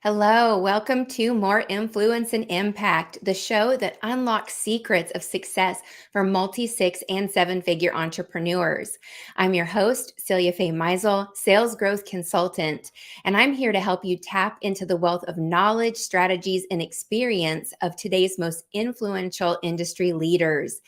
Hello, welcome to More Influence and Impact, the show that unlocks secrets of success for multi six and seven figure entrepreneurs. I'm your host, Celia Faye Meisel, sales growth consultant, and I'm here to help you tap into the wealth of knowledge, strategies, and experience of today's most influential industry leaders.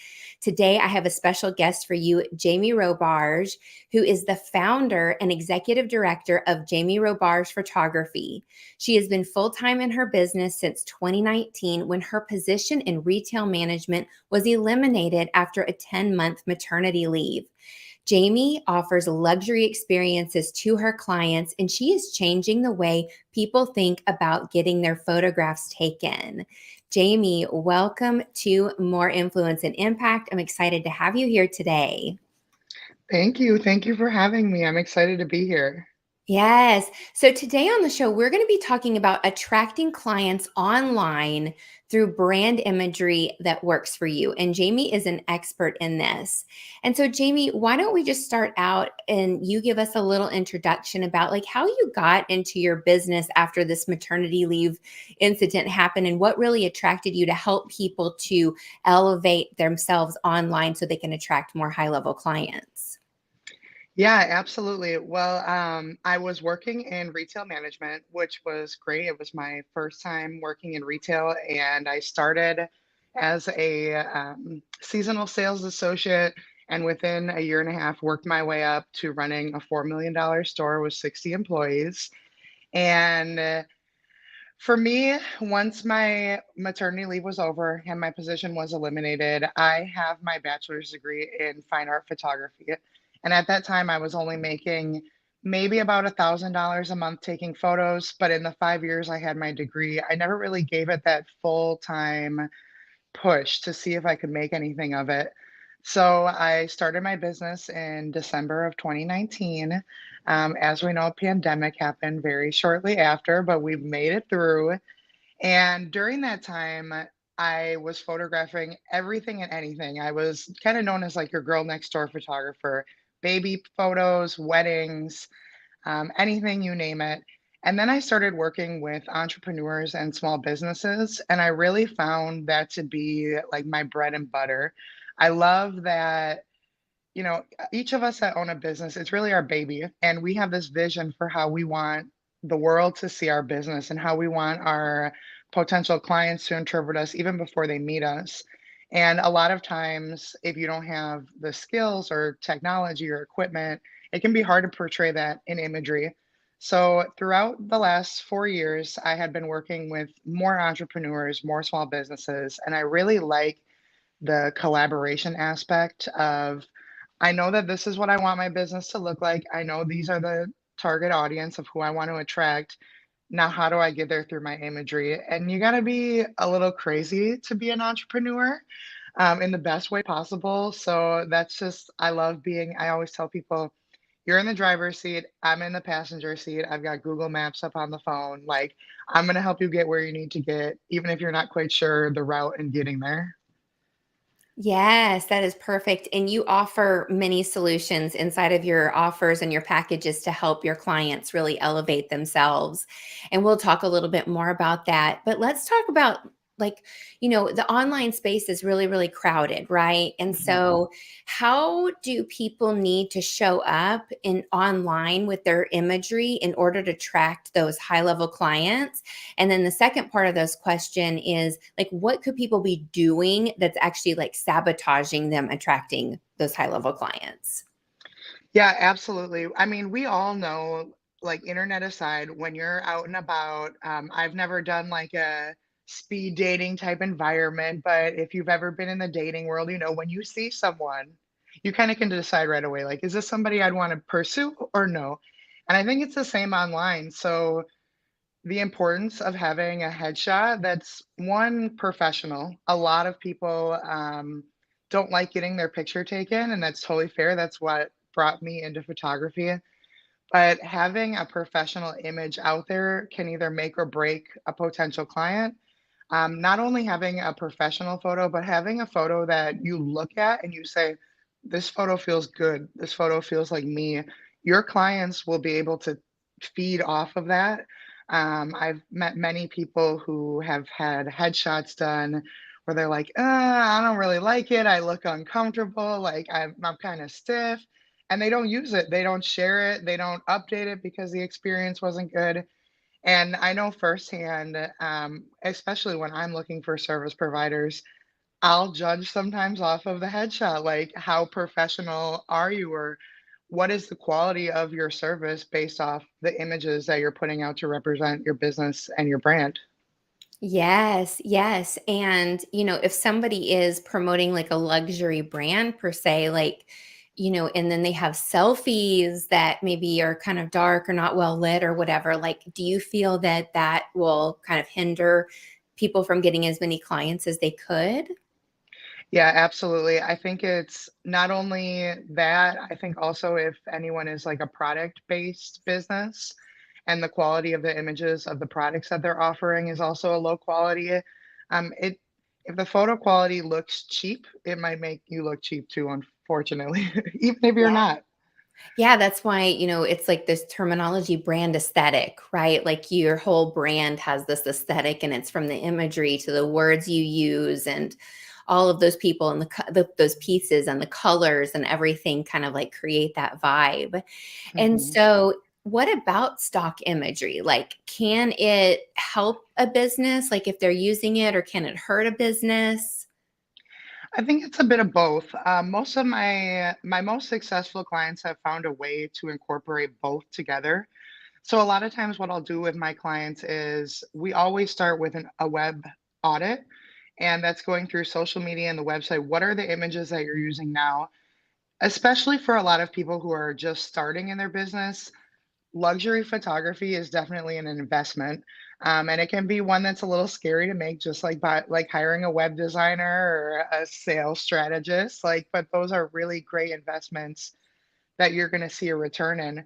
Today, I have a special guest for you, Jamie Robarge, who is the founder and executive director of Jamie Robarge Photography. She has been full time in her business since 2019 when her position in retail management was eliminated after a 10-month maternity leave. Jamie offers luxury experiences to her clients, and she is changing the way people think about getting their photographs taken. Jamie, welcome to More Influence and Impact. I'm excited to have you here today. Thank you. Thank you for having me. I'm excited to be here. Yes. So today on the show, we're going to be talking about attracting clients online through brand imagery that works for you. And Jamie is an expert in this. And so, Jamie, why don't we just start out and you give us a little introduction about like how you got into your business after this maternity leave incident happened and what really attracted you to help people to elevate themselves online so they can attract more high level clients? Yeah, absolutely. Well, I was working in retail management, which was great. It was my first time working in retail, and I started as a seasonal sales associate, and within a year and a half, worked my way up to running a $4 million store with 60 employees. And for me, once my maternity leave was over and my position was eliminated, I have my bachelor's degree in fine art photography. And at that time, I was only making maybe about $1,000 a month taking photos. But in the 5 years I had my degree, I never really gave it that full time push to see if I could make anything of it. So I started my business in December of 2019. As we know, a pandemic happened very shortly after, but we've made it through. And during that time, I was photographing everything and anything. I was kind of known as like your girl next door photographer, baby photos, weddings, anything you name it. And then I started working with entrepreneurs and small businesses, and I really found that to be like my bread and butter. I love that, each of us that own a business, it's really our baby. And we have this vision for how we want the world to see our business and how we want our potential clients to interpret us even before they meet us. And a lot of times, if you don't have the skills or technology or equipment, it can be hard to portray that in imagery. So, throughout the last 4 years, I had been working with more entrepreneurs, more small businesses, and I really like the collaboration aspect of I know that this is what I want my business to look like. I know these are the target audience of who I want to attract. Now, how do I get there through my imagery? And you got to be a little crazy to be an entrepreneur in the best way possible. So that's just, I love being, I always tell people, you're in the driver's seat, I'm in the passenger seat. I've got Google Maps up on the phone. Like, I'm going to help you get where you need to get, even if you're not quite sure the route and getting there. Yes, that is perfect. And you offer many solutions inside of your offers and your packages to help your clients really elevate themselves. And we'll talk a little bit more about that. But let's talk about like, the online space is really, really crowded, right? And Mhm. so how do people need to show up in online with their imagery in order to attract those high level clients? And then the second part of this question is like, what could people be doing that's actually like sabotaging them attracting those high level clients? Yeah, absolutely. I mean, we all know, like, internet aside, when you're out and about, I've never done like a speed dating type environment, but if you've ever been in the dating world, when you see someone, you kind of can decide right away, like, is this somebody I'd want to pursue or no? And I think it's the same online. So the importance of having a headshot that's one professional. A lot of people don't like getting their picture taken, and that's totally fair. That's what brought me into photography. But having a professional image out there can either make or break a potential client. Not only having a professional photo, but having a photo that you look at and you say, this photo feels good. This photo feels like me. Your clients will be able to feed off of that. I've met many people who have had headshots done where they're like, I don't really like it. I look uncomfortable. Like I'm kind of stiff. And they don't use it. They don't share it. They don't update it because the experience wasn't good. And I know firsthand, especially when I'm looking for service providers, I'll judge sometimes off of the headshot, like how professional are you, or what is the quality of your service based off the images that you're putting out to represent your business and your brand. Yes, yes. And, if somebody is promoting like a luxury brand per se, like, and then they have selfies that maybe are kind of dark or not well lit or whatever, like, do you feel that that will kind of hinder people from getting as many clients as they could? Yeah, absolutely. I think it's not only that, I think also if anyone is like a product-based business and the quality of the images of the products that they're offering is also a low quality, it if the photo quality looks cheap, it might make you look cheap too, unfortunately, even if you're not. Yeah, that's why, it's like this terminology brand aesthetic, right? Like your whole brand has this aesthetic and it's from the imagery to the words you use and all of those people and those pieces and the colors and everything kind of like create that vibe. And Mhm. so what about stock imagery? Like, can it help a business? Like if they're using it, or can it hurt a business? I think it's a bit of both. Most of my most successful clients have found a way to incorporate both together. So a lot of times what I'll do with my clients is we always start with a web audit, and that's going through social media and the website. What are the images that you're using now? Especially for a lot of people who are just starting in their business, luxury photography is definitely an investment. And it can be one that's a little scary to make, just like hiring a web designer or a sales strategist. Like, but those are really great investments that you're going to see a return in.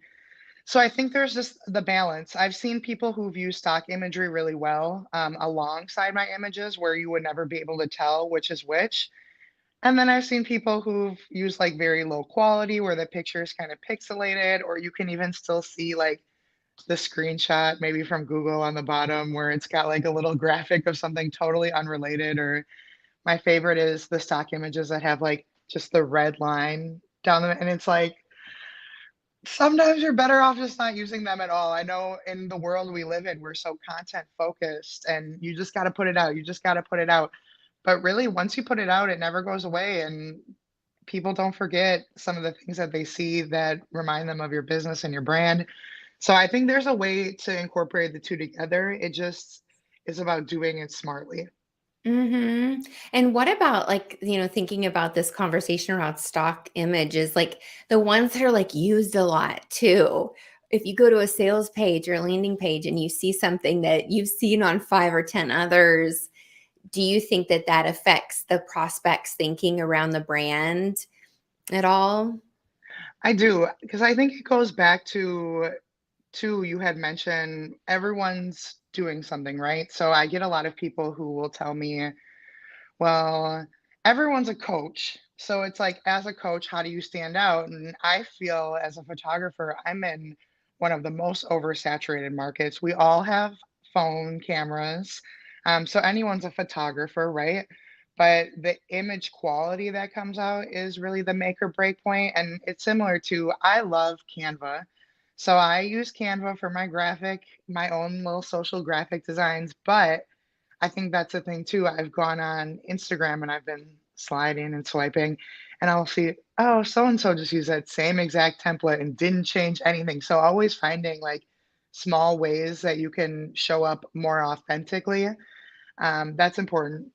So I think there's just the balance. I've seen people who've used stock imagery really well alongside my images where you would never be able to tell which is which. And then I've seen people who've used like very low quality where the picture is kind of pixelated, or you can even still see like the screenshot maybe from Google on the bottom where it's got like a little graphic of something totally unrelated. Or my favorite is the stock images that have like just the red line down them. And it's like, sometimes you're better off just not using them at all. I know in the world we live in, we're so content focused and you just got to put it out. You just got to put it out. But really, once you put it out, it never goes away. And people don't forget some of the things that they see that remind them of your business and your brand. So I think there's a way to incorporate the two together. It just is about doing it smartly. Mhm. And what about, like, thinking about this conversation around stock images, like the ones that are like used a lot too. If you go to a sales page or a landing page and you see something that you've seen on 5 or 10 others, do you think that that affects the prospect's thinking around the brand at all? I do, because I think it goes back to you had mentioned everyone's doing something, right? So I get a lot of people who will tell me, well, everyone's a coach. So it's like, as a coach, how do you stand out? And I feel as a photographer, I'm in one of the most oversaturated markets. We all have phone cameras. So anyone's a photographer, right? But the image quality that comes out is really the make or break point. And it's similar to, I love Canva. So I use Canva for my graphic, my own little social graphic designs, but I think that's the thing too. I've gone on Instagram and I've been sliding and swiping, and I'll see, oh, so and so just used that same exact template and didn't change anything. So always finding like small ways that you can show up more authentically. That's important.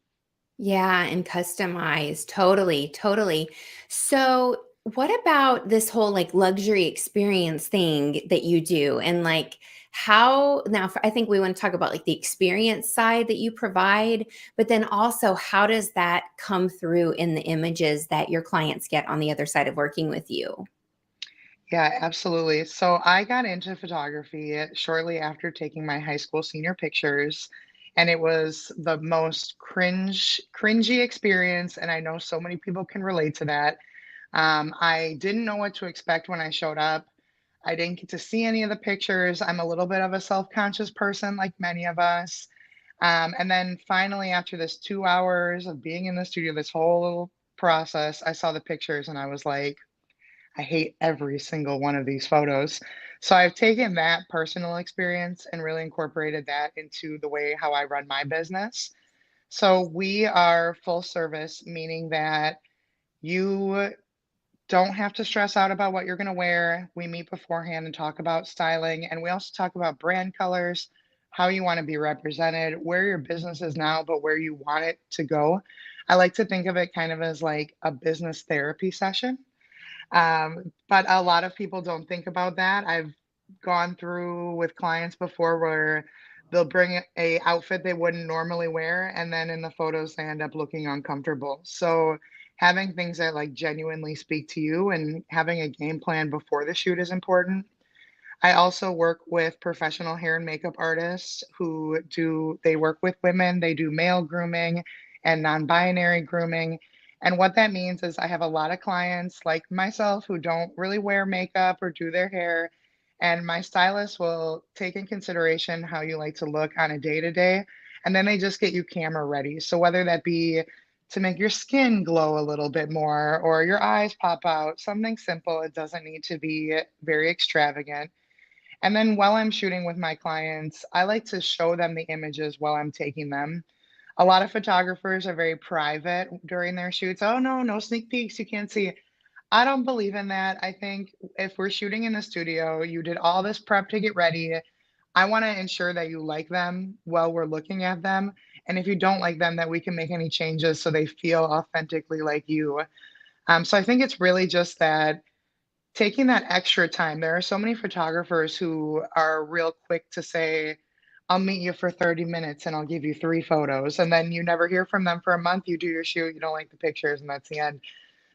Yeah, and customize. Totally, totally. So, what about this whole like luxury experience thing that you do? And like, how now, I think we want to talk about like the experience side that you provide, but then also how does that come through in the images that your clients get on the other side of working with you? Yeah, absolutely. So I got into photography shortly after taking my high school senior pictures, and it was the most cringy experience. And I know so many people can relate to that. I didn't know what to expect when I showed up. I didn't get to see any of the pictures. I'm a little bit of a self-conscious person, like many of us. And then finally, after this 2 hours of being in the studio, this whole process, I saw the pictures and I was like, I hate every single one of these photos. So I've taken that personal experience and really incorporated that into the way how I run my business. So we are full service, meaning that you don't have to stress out about what you're going to wear. We meet beforehand and talk about styling, and we also talk about brand colors, how you want to be represented, where your business is now, but where you want it to go. I like to think of it kind of as like a business therapy session. But a lot of people don't think about that. I've gone through with clients before where they'll bring a outfit they wouldn't normally wear, and then in the photos they end up looking uncomfortable. So having things that like genuinely speak to you and having a game plan before the shoot is important. I also work with professional hair and makeup artists who they work with women, they do male grooming and non-binary grooming. And what that means is I have a lot of clients like myself who don't really wear makeup or do their hair. And my stylist will take in consideration how you like to look on a day to day. And then they just get you camera ready. So whether that be to make your skin glow a little bit more or your eyes pop out, something simple, it doesn't need to be very extravagant. And then while I'm shooting with my clients, I like to show them the images while I'm taking them. A lot of photographers are very private during their shoots. Oh, no, no sneak peeks. You can't see. I don't believe in that. I think if we're shooting in the studio, you did all this prep to get ready. I want to ensure that you like them while we're looking at them. And if you don't like them, that we can make any changes so they feel authentically like you. So I think it's really just that taking that extra time. There are so many photographers who are real quick to say, I'll meet you for 30 minutes and I'll give you 3 photos. And then you never hear from them for a month. You do your shoot, you don't like the pictures, and that's the end.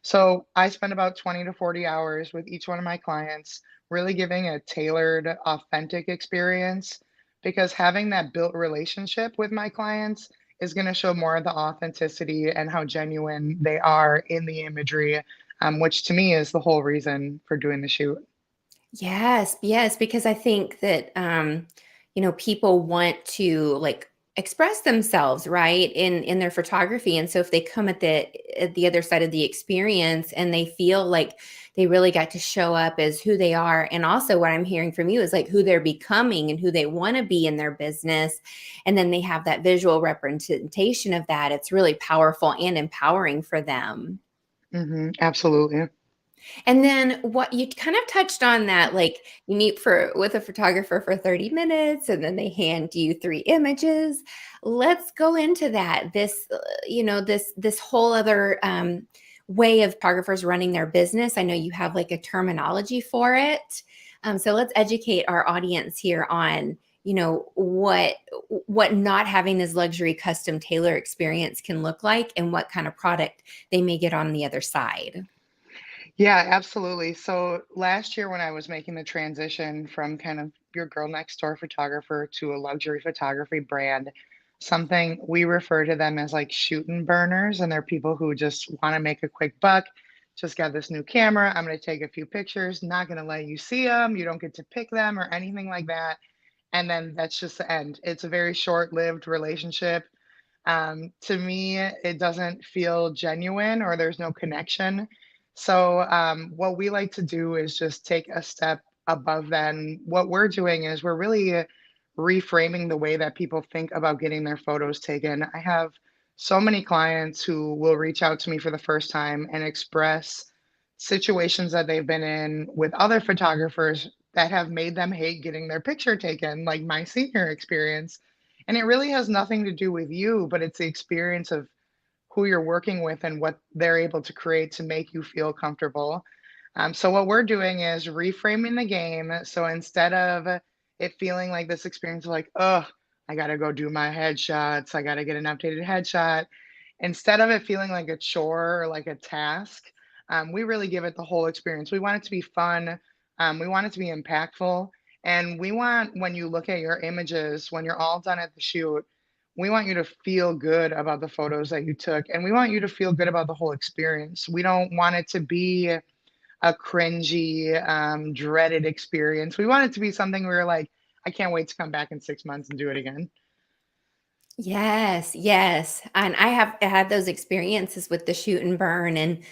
So I spend about 20 to 40 hours with each one of my clients, really giving a tailored, authentic experience because having that built relationship with my clients is going to show more of the authenticity and how genuine they are in the imagery, which to me is the whole reason for doing the shoot. Yes, yes, because I think that people want to like express themselves, right, in their photography. And so if they come at the other side of the experience and they feel like they really got to show up as who they are, and also what I'm hearing from you is like who they're becoming and who they want to be in their business, and then they have that visual representation of that, it's really powerful and empowering for them. Absolutely. And then what you kind of touched on that, like you meet for with a photographer for 30 minutes and then they hand you 3 images. Let's go into that. This whole other way of photographers running their business. I know you have like a terminology for it. So let's educate our audience here on, what not having this luxury custom tailor experience can look like and what kind of product they may get on the other side. Yeah, absolutely. So last year, when I was making the transition from kind of your girl next door photographer to a luxury photography brand, something we refer to them as like shooting burners, and they're people who just want to make a quick buck. Just got this new camera. I'm going to take a few pictures, not going to let you see them. You don't get to pick them or anything like that. And then that's just the end. It's a very short-lived relationship. To me, it doesn't feel genuine or there's no connection. So, what we like to do is just take a step above that. And what we're doing is we're really reframing the way that people think about getting their photos taken. I have so many clients who will reach out to me for the first time and express situations that they've been in with other photographers that have made them hate getting their picture taken, like my senior experience. And it really has nothing to do with you, but it's the experience of who you're working with and what they're able to create to make you feel comfortable. So what we're doing is reframing the game. So instead of it feeling like this experience of like, oh, I gotta go do my headshots, I gotta get an updated headshot, instead of it feeling like a chore or like a task, we really give it the whole experience. We want it to be fun. We want it to be impactful. And we want, when you look at your images, when you're all done at the shoot, we want you to feel good about the photos that you took. And we want you to feel good about the whole experience. We don't want it to be a cringy, dreaded experience. We want it to be something we were like, I can't wait to come back in 6 months and do it again. Yes, yes. And I have had those experiences with the shoot and burn, and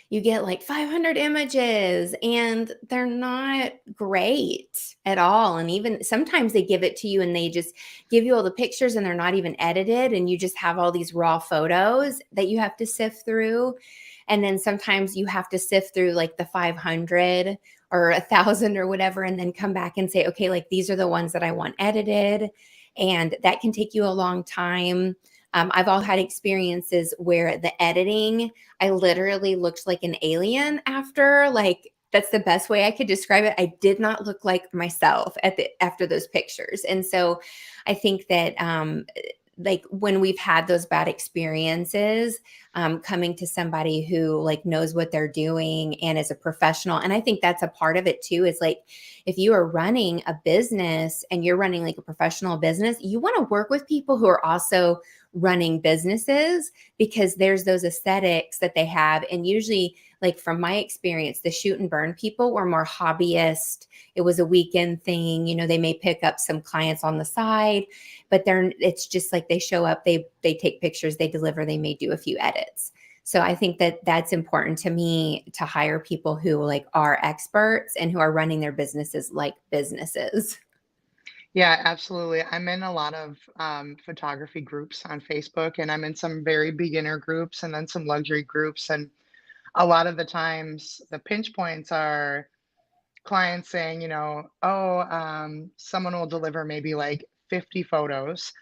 you get like 500 images and they're not great at all. And even sometimes they give it to you and they just give you all the pictures and they're not even edited. And you just have all these raw photos that you have to sift through. And then sometimes you have to sift through like the 500 or 1,000 or whatever, and then come back and say, okay, like these are the ones that I want edited, and that can take you a long time. I've all had experiences where the editing, I literally looked like an alien after. Like that's the best way I could describe it. I did not look like myself after those pictures, and so I think that like when we've had those bad experiences, coming to somebody who like knows what they're doing and is a professional, and I think that's a part of it too. Is like if you are running a business and you're running like a professional business, you want to work with people who are also running businesses, because there's those aesthetics that they have. And usually, like from my experience, the shoot and burn people were more hobbyist. It was a weekend thing. They may pick up some clients on the side, but it's just like they show up, they take pictures, they deliver, they may do a few edits. So I think that that's important to me, to hire people who like are experts and who are running their businesses like businesses. Yeah, absolutely. I'm in a lot of photography groups on Facebook, and I'm in some very beginner groups and then some luxury groups. And a lot of the times, the pinch points are clients saying, oh, someone will deliver maybe like 50 photos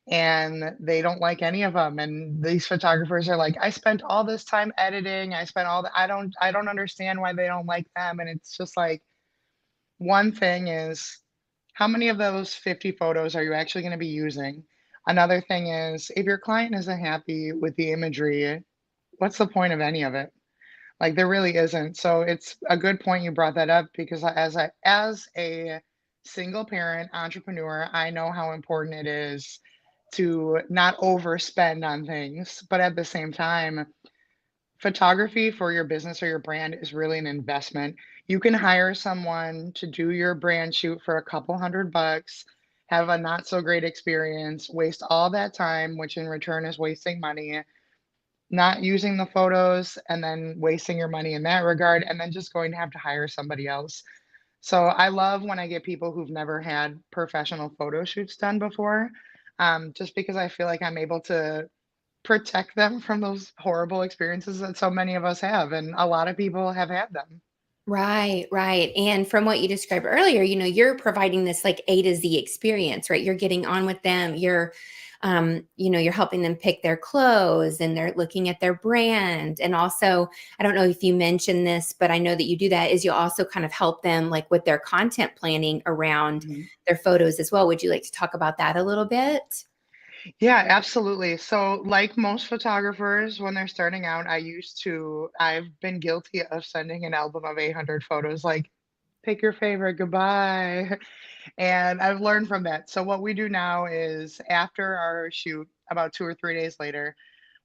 and they don't like any of them. And these photographers are like, I spent all this time editing. I spent all the, I don't understand why they don't like them. And it's just like, one thing is, how many of those 50 photos are you actually going to be using? Another thing is, if your client isn't happy with the imagery, what's the point of any of it? Like there really isn't. So it's a good point you brought that up, because as a single parent entrepreneur, I know how important it is to not overspend on things, but at the same time, photography for your business or your brand is really an investment. You can hire someone to do your brand shoot for a couple $100, have a not so great experience, waste all that time, which in return is wasting money, not using the photos, and then wasting your money in that regard, and then just going to have to hire somebody else. So I love when I get people who've never had professional photo shoots done before, just because I feel like I'm able to protect them from those horrible experiences that so many of us have, and a lot of people have had them. Right, right. And from what you described earlier, you're providing this like A to Z experience, right? You're getting on with them. You're helping them pick their clothes, and they're looking at their brand. And also, I don't know if you mentioned this, but I know that you do that, is you also kind of help them like with their content planning around Mhm. their photos as well. Would you like to talk about that a little bit? Yeah, absolutely. So, like most photographers, when they're starting out, I've been guilty of sending an album of 800 photos, like, pick your favorite, goodbye. And I've learned from that. So, what we do now is after our shoot, about 2 or 3 days later,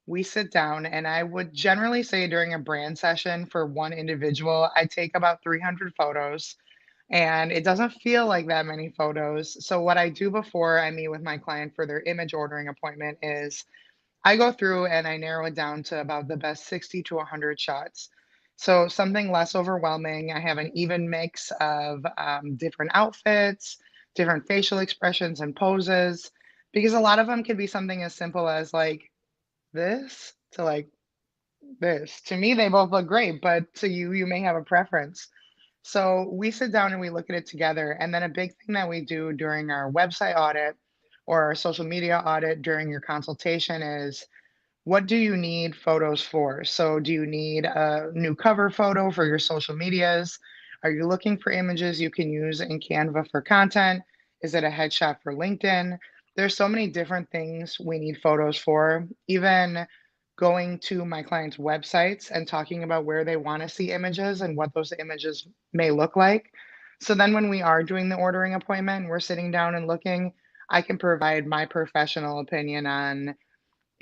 we sit down, and I would generally say during a brand session for one individual, I take about 300 photos, and it doesn't feel like that many photos. So, what I do before I meet with my client for their image ordering appointment is I go through and I narrow it down to about the best 60 to 100 shots. So, something less overwhelming. I have an even mix of different outfits, different facial expressions and poses, because a lot of them could be something as simple as like this to like this. To me, they both look great, but to you, you may have a preference. So we sit down and we look at it together. And then a big thing that we do during our website audit or our social media audit during your consultation is, what do you need photos for? So, do you need a new cover photo for your social medias? Are you looking for images you can use in Canva for content? Is it a headshot for LinkedIn? There's so many different things we need photos for. Even going to my clients' websites and talking about where they want to see images and what those images may look like. So then when we are doing the ordering appointment, we're sitting down and looking, I can provide my professional opinion on,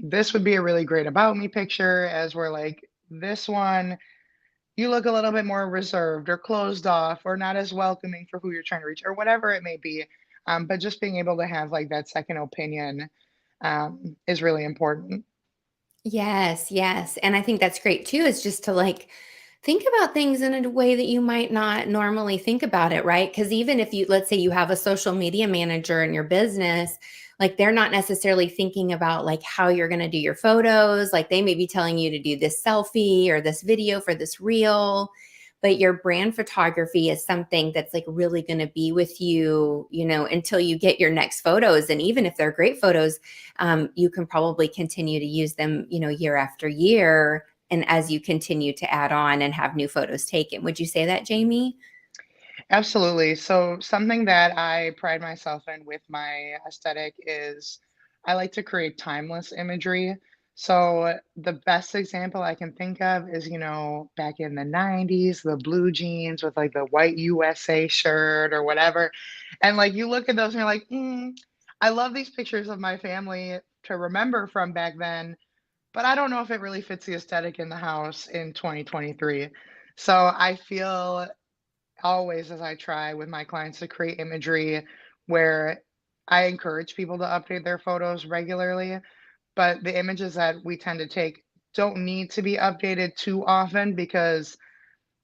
this would be a really great about me picture, as we're like, this one, you look a little bit more reserved or closed off or not as welcoming for who you're trying to reach or whatever it may be. But just being able to have like that second opinion is really important. Yes, yes. And I think that's great too, is just to like think about things in a way that you might not normally think about it, right? Because even if you, let's say you have a social media manager in your business, like they're not necessarily thinking about like how you're going to do your photos. Like they may be telling you to do this selfie or this video for this reel, but your brand photography is something that's like really going to be with you, until you get your next photos. And even if they're great photos, you can probably continue to use them, year after year. And as you continue to add on and have new photos taken, would you say that, Jamie? Absolutely. So, something that I pride myself in with my aesthetic is I like to create timeless imagery. So, the best example I can think of is, back in the 90s, the blue jeans with like the white USA shirt or whatever. And like you look at those and you're like, I love these pictures of my family to remember from back then, but I don't know if it really fits the aesthetic in the house in 2023. So, I feel always as I try with my clients to create imagery where I encourage people to update their photos regularly, but the images that we tend to take don't need to be updated too often because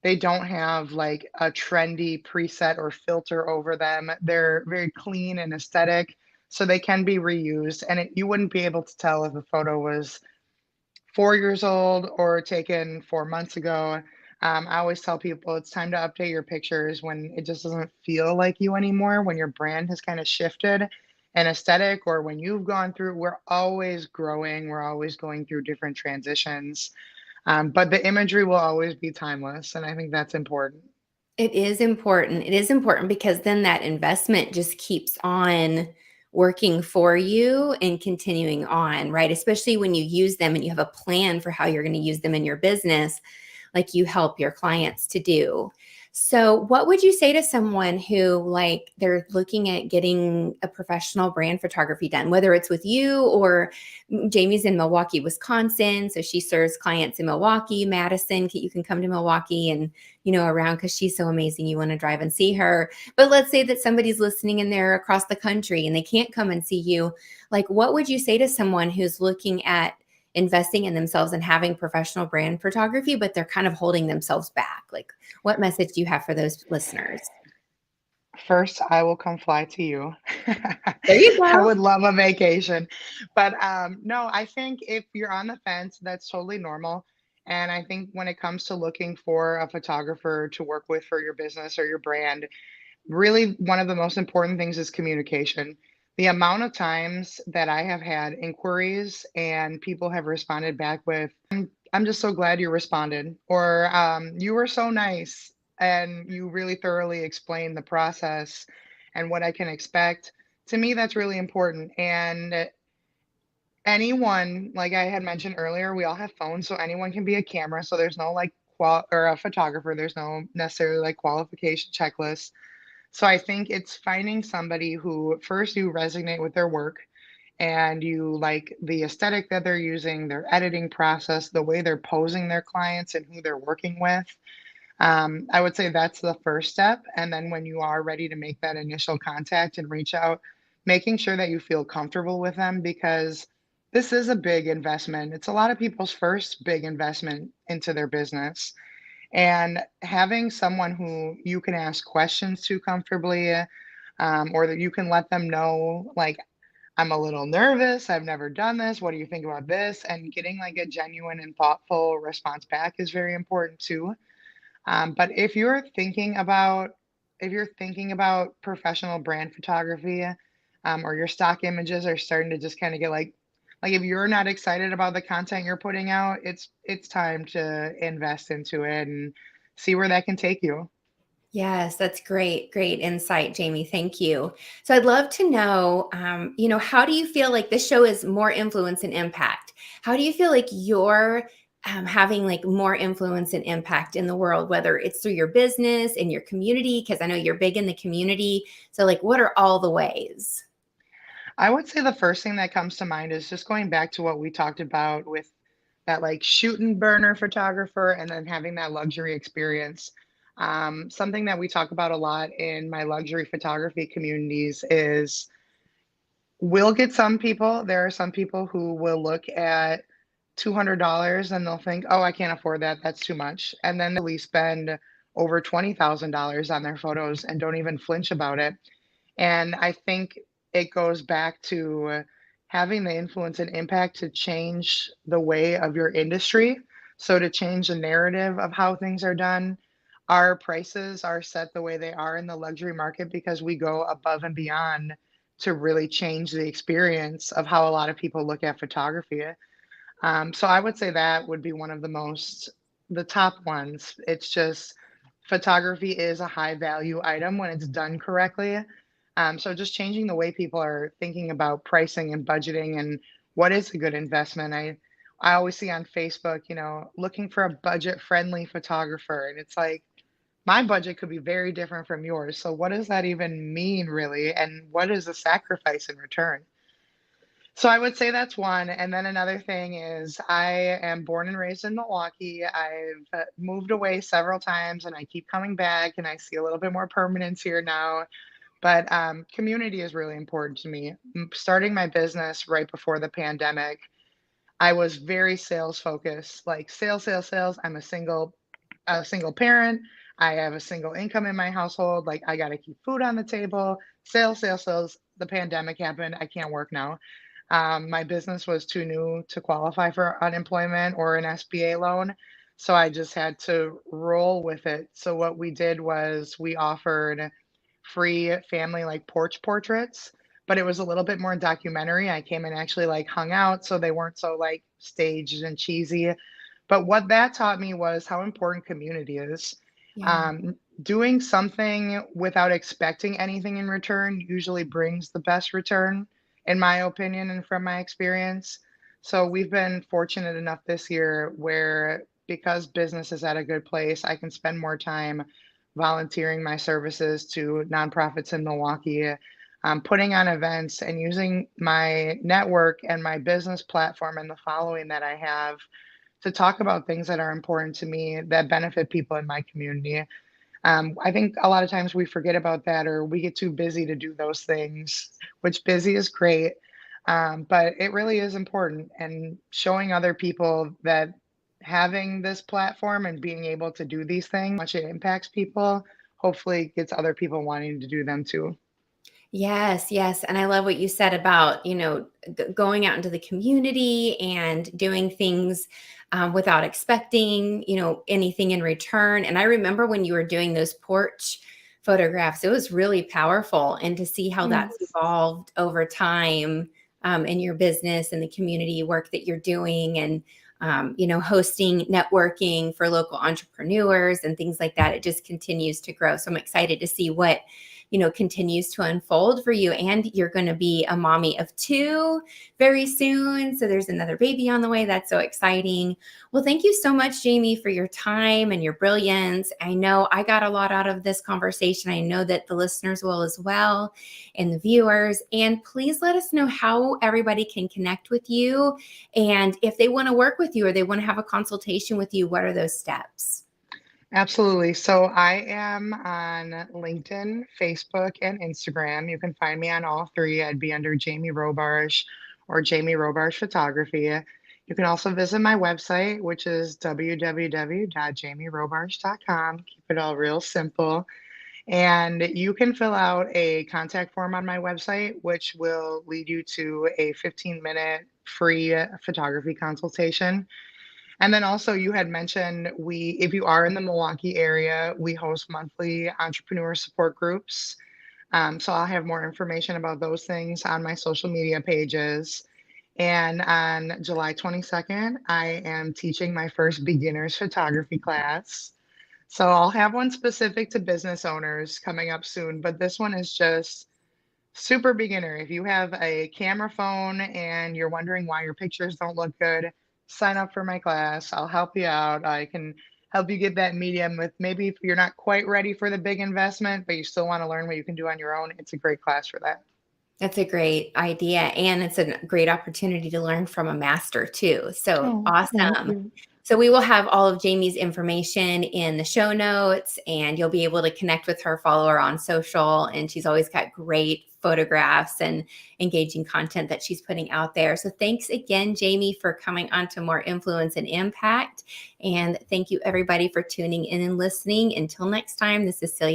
they don't have like a trendy preset or filter over them. They're very clean and aesthetic, so they can be reused. And you wouldn't be able to tell if a photo was 4 years old or taken 4 months ago. I always tell people it's time to update your pictures when it just doesn't feel like you anymore, when your brand has kind of shifted an aesthetic, or when you've gone through, we're always growing, we're always going through different transitions. But the imagery will always be timeless. And I think that's important. It is important. It is important because then that investment just keeps on working for you and continuing on, right? Especially when you use them and you have a plan for how you're going to use them in your business, like you help your clients to do. So, what would you say to someone who, like, they're looking at getting a professional brand photography done, whether it's with you or Jamie's in Milwaukee, Wisconsin. So, she serves clients in Milwaukee, Madison. You can come to Milwaukee and around because she's so amazing. You want to drive and see her. But let's say that somebody's listening and they're across the country and they can't come and see you. Like, what would you say to someone who's looking at investing in themselves and having professional brand photography, but they're kind of holding themselves back? Like, what message do you have for those listeners? First, I will come fly to you. There you I go. would love a vacation. But no, I think if you're on the fence, that's totally normal. And I think when it comes to looking for a photographer to work with for your business or your brand, really one of the most important things is communication. The amount of times that I have had inquiries and people have responded back with, I'm just so glad you responded, or you were so nice and you really thoroughly explained the process and what I can expect. To me, that's really important. And anyone, like I had mentioned earlier, we all have phones, so anyone can be a camera. So there's no like or a photographer. There's no necessarily like qualification checklist. So I think it's finding somebody who first you resonate with their work and you like the aesthetic that they're using, their editing process, the way they're posing their clients and who they're working with. I would say that's the first step. And then when you are ready to make that initial contact and reach out, making sure that you feel comfortable with them because this is a big investment. It's a lot of people's first big investment into their business. And having someone who you can ask questions to comfortably, or that you can let them know, like, I'm a little nervous. I've never done this. What do you think about this? And getting like a genuine and thoughtful response back is very important too. But if you're thinking about professional brand photography, or your stock images are starting to just kind of get like if you're not excited about the content you're putting out, it's time to invest into it and see where that can take you. Yes, that's great. Great insight, Jamie. Thank you. So I'd love to know, how do you feel like this show is more influence and impact? How do you feel like you're having like more influence and impact in the world, whether it's through your business and your community? Because I know you're big in the community. So like, what are all the ways? I would say the first thing that comes to mind is just going back to what we talked about with that like shoot and burner photographer and then having that luxury experience. Something that we talk about a lot in my luxury photography communities is we'll get some people, there are some people who will look at $200 and they'll think, oh, I can't afford that. That's too much. And then they'll spend over $20,000 on their photos and don't even flinch about it. And I think it goes back to having the influence and impact to change the way of your industry. So, to change the narrative of how things are done, our prices are set the way they are in the luxury market because we go above and beyond to really change the experience of how a lot of people look at photography. So I would say that would be one of the top ones. It's just photography is a high value item when it's done correctly. So just changing the way people are thinking about pricing and budgeting and what is a good investment. I always see on Facebook, looking for a budget friendly photographer, and it's like my budget could be very different from yours. So what does that even mean really? And what is the sacrifice in return? So I would say that's one. And then another thing is I am born and raised in Milwaukee. I've moved away several times and I keep coming back and I see a little bit more permanence here now. But community is really important to me. Starting my business right before the pandemic, I was very sales focused, like sales, sales, sales. I'm a single parent. I have a single income in my household. Like I got to keep food on the table. Sales, sales, sales. The pandemic happened. I can't work now. My business was too new to qualify for unemployment or an SBA loan. So I just had to roll with it. So what we did was we offered free family like porch portraits, but it was a little bit more documentary. I came and actually like hung out so they weren't so like staged and cheesy. But what that taught me was how important community is. Yeah. Doing something without expecting anything in return usually brings the best return, in my opinion, and from my experience. So we've been fortunate enough this year where because business is at a good place, I can spend more time volunteering my services to nonprofits in Milwaukee, putting on events and using my network and my business platform and the following that I have to talk about things that are important to me that benefit people in my community. I think a lot of times we forget about that or we get too busy to do those things, which busy is great. But it really is important. And showing other people that having this platform and being able to do these things, much it impacts people, hopefully gets other people wanting to do them too. Yes, yes. And I love what you said about, going out into the community and doing things without expecting, anything in return. And I remember when you were doing those porch photographs, it was really powerful. And to see how that's Yes. evolved over time in your business and the community work that you're doing and, hosting networking for local entrepreneurs and things like that, it just continues to grow. So I'm excited to see what continues to unfold for you. And you're going to be a mommy of two very soon. So there's another baby on the way. That's so exciting. Well, thank you so much, Jamie, for your time and your brilliance. I know I got a lot out of this conversation. I know that the listeners will as well and the viewers. And please let us know how everybody can connect with you. And if they want to work with you or they want to have a consultation with you, what are those steps? Absolutely. So I am on LinkedIn, Facebook, and Instagram. You can find me on all three. I'd be under Jamie Robarge or Jamie Robarge Photography. You can also visit my website, which is www.jamierobarge.com. Keep it all real simple. And you can fill out a contact form on my website, which will lead you to a 15-minute free photography consultation. And then also you had mentioned if you are in the Milwaukee area, we host monthly entrepreneur support groups. So I'll have more information about those things on my social media pages. And on July 22nd, I am teaching my first beginners photography class. So I'll have one specific to business owners coming up soon, but this one is just super beginner. If you have a camera phone and you're wondering why your pictures don't look good, sign up for my class. I'll help you out. I can help you get that medium with maybe if you're not quite ready for the big investment, but you still want to learn what you can do on your own. It's a great class for that. That's a great idea. And it's a great opportunity to learn from a master too. So Oh, thank awesome. you. So we will have all of Jamie's information in the show notes, and you'll be able to connect with her, follow her on social. And she's always got great photographs and engaging content that she's putting out there. So thanks again, Jamie, for coming on to More Influence and Impact. And thank you everybody for tuning in and listening. Until next time, this is Celia